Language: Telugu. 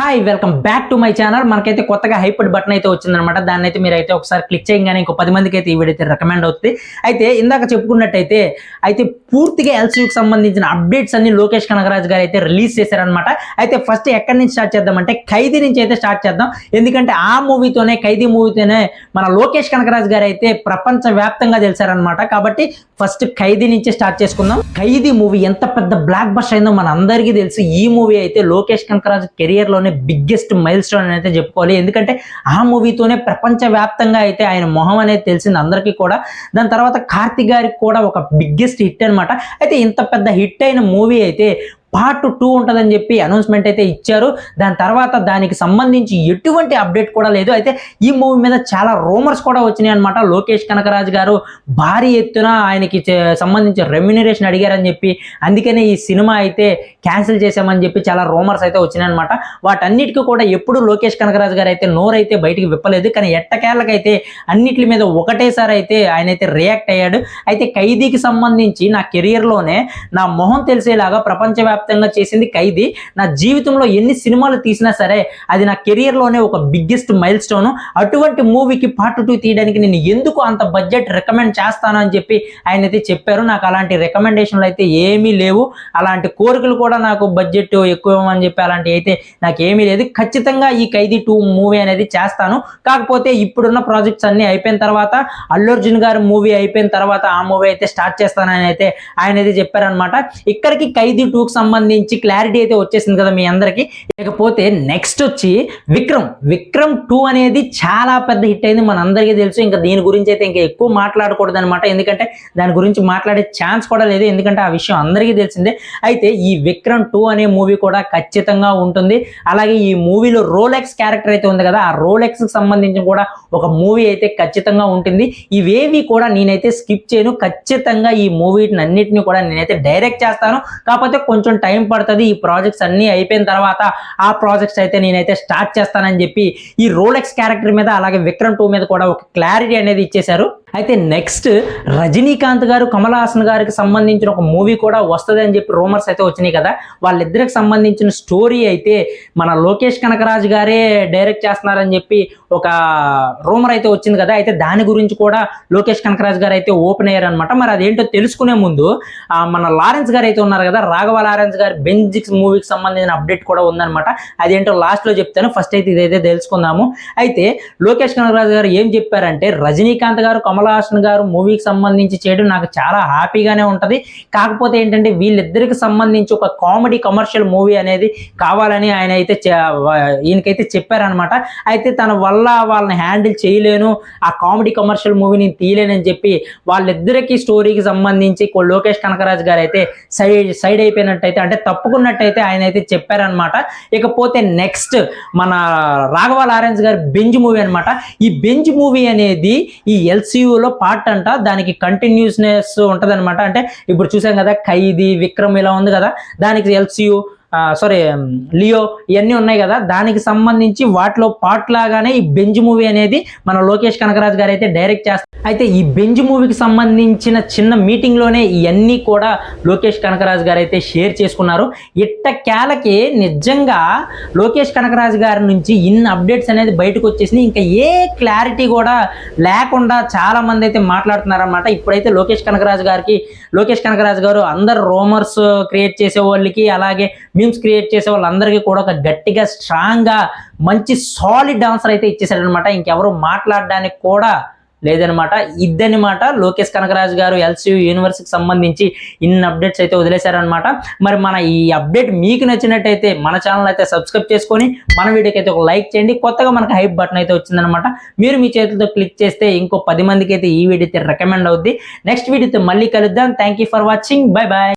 Hi welcome back to my channel. మనకైతే కొత్తగా హైపర్ బటన్ అయితే వచ్చిందనమాట. దాన్ని అయితే మీరు అయితే ఒకసారి క్లిక్ చేయగానే ఇంకో 10 మందికి అయితే ఈ వీడియో అయితే రికమెండ్ అవుతుంది. అయితే ఇందాక చెప్పుకున్నట్టయితే పూర్తిగా ఎల్సీయూకి సంబంధించిన అప్డేట్స్ అన్ని లోకేష్ కనగరాజు గారు అయితే రిలీజ్ చేశారనమాట. అయితే ఫస్ట్ ఎక్కడి నుంచి స్టార్ట్ చేద్దామంటే ఖైదీ నుంచి అయితే స్టార్ట్ చేద్దాం. ఎందుకంటే ఆ మూవీతోనే ఖైదీ మూవీతోనే మన లోకేష్ కనగరాజు గారు అయితే ప్రపంచ వ్యాప్తంగా తెలిసారనమాట. కాబట్టి ఫస్ట్ ఖైదీ నుంచి స్టార్ట్ చేసుకుందాం. ఖైదీ మూవీ ఎంత పెద్ద బ్లాక్ బస్టర్ అయిందో మన అందరికీ తెలుసు. ఈ మూవీ అయితే లోకేష్ కనగరాజు కెరియర్ లో బిగ్గెస్ట్ మైల్ స్టోన్ అయితే చెప్పుకోవాలి. ఎందుకంటే ఆ మూవీతోనే ప్రపంచ వ్యాప్తంగా అయితే ఆయన మొహం అనేది తెలిసింది అందరికీ కూడా. దాని తర్వాత కార్తిక్ గారికి కూడా ఒక బిగ్గెస్ట్ హిట్ అనమాట. అయితే ఇంత పెద్ద హిట్ అయిన మూవీ అయితే పార్ట్ 2 ఉంటుందని చెప్పి అనౌన్స్మెంట్ అయితే ఇచ్చారు. దాని తర్వాత దానికి సంబంధించి ఎటువంటి అప్డేట్ కూడా లేదు. అయితే ఈ మూవీ మీద చాలా రూమర్స్ కూడా వచ్చినాయి అనమాట. లోకేష్ కనగరాజు గారు భారీ ఎత్తున ఆయనకి సంబంధించి రెమ్యునరేషన్ అడిగారని చెప్పి, అందుకనే ఈ సినిమా అయితే క్యాన్సిల్ చేశామని చెప్పి చాలా రూమర్స్ అయితే వచ్చినాయి అనమాట. వాటన్నిటికీ కూడా ఎప్పుడు లోకేష్ కనగరాజు గారు అయితే నోరైతే బయటికి విప్పలేదు. కానీ ఎట్టకేళ్ళకైతే అన్నిటి మీద ఒకటేసారి అయితే ఆయన అయితే రియాక్ట్ అయ్యాడు. అయితే ఖైదీకి సంబంధించి నా కెరియర్లోనే నా మొహం తెలిసేలాగా ప్రపంచవ్యాప్తంగా చేసింది ఖైదీ. నా జీవితంలో ఎన్ని సినిమాలు తీసినా సరే అది నా కెరియర్లోనే ఒక బిగ్గెస్ట్ మైల్ స్టోన్. అటువంటి మూవీకి పార్ట్ 2 తీయడానికి నేను ఎందుకు అంత బడ్జెట్ రికమెండ్ చేస్తాను అని చెప్పి ఆయన అయితే చెప్పారు. నాకు అలాంటి రికమెండేషన్లు అయితే ఏమీ లేవు. అలాంటి కోరికలు కూడా నాకు బడ్జెట్ ఎక్కువ అని చెప్పి అలాంటివి అయితే నాకు ఏమీ లేదు. ఖచ్చితంగా ఈ ఖైదీ 2 మూవీ అనేది చేస్తాను. కాకపోతే ఇప్పుడున్న ప్రాజెక్ట్స్ అన్ని అయిపోయిన తర్వాత, అల్లు అర్జున్ గారి మూవీ అయిపోయిన తర్వాత ఆ మూవీ అయితే స్టార్ట్ చేస్తానని అయితే ఆయన అయితే చెప్పారనమాట. ఇక్కడికి ఖైదీ 2కి సంబంధించి క్లారిటీ అయితే వచ్చేసింది కదా మీ అందరికి. ఇకపోతే నెక్స్ట్ వచ్చి విక్రమ్ 2 అనేది చాలా పెద్ద హిట్ అయింది, మన అందరికీ తెలుసు. ఇంకా దీని గురించి అయితే ఇంకా ఎక్కువ మాట్లాడకూడదు అనమాట. ఎందుకంటే దాని గురించి మాట్లాడే ఛాన్స్ కూడా లేదు. ఎందుకంటే ఆ విషయం అందరికీ తెలిసిందే. అయితే ఈ విక్రమ్ 2 అనే మూవీ కూడా ఖచ్చితంగా ఉంటుంది. అలాగే ఈ మూవీలో రోలెక్స్ క్యారెక్టర్ అయితే ఉంది కదా, ఆ రోలెక్స్ కి సంబంధించి కూడా ఒక మూవీ అయితే ఖచ్చితంగా ఉంటుంది. ఇవేవి కూడా నేనైతే స్కిప్ చేయను. ఖచ్చితంగా ఈ మూవీని అన్నిటిని కూడా నేనైతే డైరెక్ట్ చేస్తాను. కాకపోతే కొంచెం టైం పడుతుంది. ఈ ప్రాజెక్ట్స్ అన్ని అయిపోయిన తర్వాత ఆ ప్రాజెక్ట్స్ అయితే నేనైతే స్టార్ట్ చేస్తానని చెప్పి ఈ రోలెక్స్ క్యారెక్టర్ మీద అలాగే విక్రమ్ 2 మీద కూడా ఒక క్లారిటీ అనేది ఇచ్చేశారు. అయితే నెక్స్ట్ రజనీకాంత్ గారు కమల్ హాసన్ గారికి సంబంధించిన ఒక మూవీ కూడా వస్తుంది అని చెప్పి రూమర్స్ అయితే వచ్చినాయి కదా. వాళ్ళిద్దరికి సంబంధించిన స్టోరీ అయితే మన లోకేష్ కనగరాజు గారే డైరెక్ట్ చేస్తున్నారని చెప్పి ఒక రూమర్ అయితే వచ్చింది కదా. అయితే దాని గురించి కూడా లోకేష్ కనగరాజు గారు అయితే ఓపెన్ అయ్యారనమాట. మరి అదేంటో తెలుసుకునే ముందు మన లారెన్స్ గారు అయితే ఉన్నారు కదా, రాఘవ లారెన్స్ గారు బెంజిక్స్ మూవీకి సంబంధించిన అప్డేట్ కూడా ఉందనమాట. అదేంటో లాస్ట్ లో చెప్తాను. ఫస్ట్ అయితే ఇదైతే తెలుసుకుందాము. అయితే లోకేష్ కనగరాజు గారు ఏం చెప్పారంటే, రజనీకాంత్ గారు కమల్ హాసన్ గారు మూవీకి సంబంధించి చేయడం నాకు చాలా హ్యాపీగానే ఉంటది. కాకపోతే ఏంటంటే వీళ్ళిద్దరికి సంబంధించి ఒక కామెడీ కమర్షియల్ మూవీ అనేది కావాలని ఆయన అయితే ఈయనకైతే చెప్పారనమాట. అయితే తన వల్ల వాళ్ళని హ్యాండిల్ చేయలేను, ఆ కామెడీ కమర్షియల్ మూవీ నేను తీయలేనని చెప్పి వాళ్ళిద్దరికి స్టోరీకి సంబంధించి లోకేష్ కనగరాజు గారు అయితే సైడ్ అయిపోయినట్టయితే, అంటే తప్పుకున్నట్టయితే ఆయన అయితే చెప్పారనమాట. ఇకపోతే నెక్స్ట్ మన రాఘవ లారెన్స్ గారి బెంజ్ మూవీ అనమాట. ఈ బెంజ్ మూవీ అనేది ఈ ఎల్సీయూలో పార్ట్ అంట. దానికి కంటిన్యూస్నెస్ ఉంటుంది అనమాట. అంటే ఇప్పుడు చూసాం కదా ఖైదీ, విక్రమ్ ఇలా ఉంది కదా, దానికి ఎల్సీయూ లియో ఇవన్నీ ఉన్నాయి కదా, దానికి సంబంధించి వాటిలో పార్ట్ లాగానే ఈ బెంజ్ మూవీ అనేది మన లోకేష్ కనగరాజు గారు అయితే డైరెక్ట్ చేస్తారు. అయితే ఈ బెంజ్ మూవీకి సంబంధించిన చిన్న మీటింగ్ లోనే ఇవన్నీ కూడా లోకేష్ కనగరాజు గారు అయితే షేర్ చేసుకున్నారు. ఇట్టకేలకి నిజంగా లోకేష్ కనగరాజు గారి నుంచి ఇన్ని అప్డేట్స్ అనేది బయటకు వచ్చేసింది. ఇంకా ఏ క్లారిటీ కూడా లేకుండా చాలా మంది అయితే మాట్లాడుతున్నారన్నమాట. ఇప్పుడైతే లోకేష్ కనగరాజు గారు అందరు రూమర్స్ క్రియేట్ చేసే వాళ్ళకి అలాగే మీమ్స్ క్రియేట్ చేసే వాళ్ళందరికీ కూడా ఒక గట్టిగా స్ట్రాంగ్ గా మంచి సాలిడ్ ఆన్సర్ అయితే ఇచ్చేసారనమాట. ఇంకెవరు మాట్లాడడానికి కూడా లేదనమాట. ఇద్దనమాట లోకేష్ కనగరాజు గారు ఎల్సీయూ యూనివర్స్కి సంబంధించి ఇన్ని అప్డేట్స్ అయితే వదిలేశారనమాట. మరి మన ఈ అప్డేట్ మీకు నచ్చినట్టయితే మన ఛానల్ అయితే సబ్స్క్రైబ్ చేసుకొని మన వీడియోకి అయితే ఒక లైక్ చేయండి. కొత్తగా మనకు హైప్ బటన్ అయితే వచ్చిందనమాట. మీరు మీ చేతులతో క్లిక్ చేస్తే ఇంకో 10 మందికి అయితే ఈ వీడియో అయితే రికమెండ్ అవుద్ది. నెక్స్ట్ వీడియోతో మళ్ళీ కలుద్దాం. Thank you for watching. Bye bye.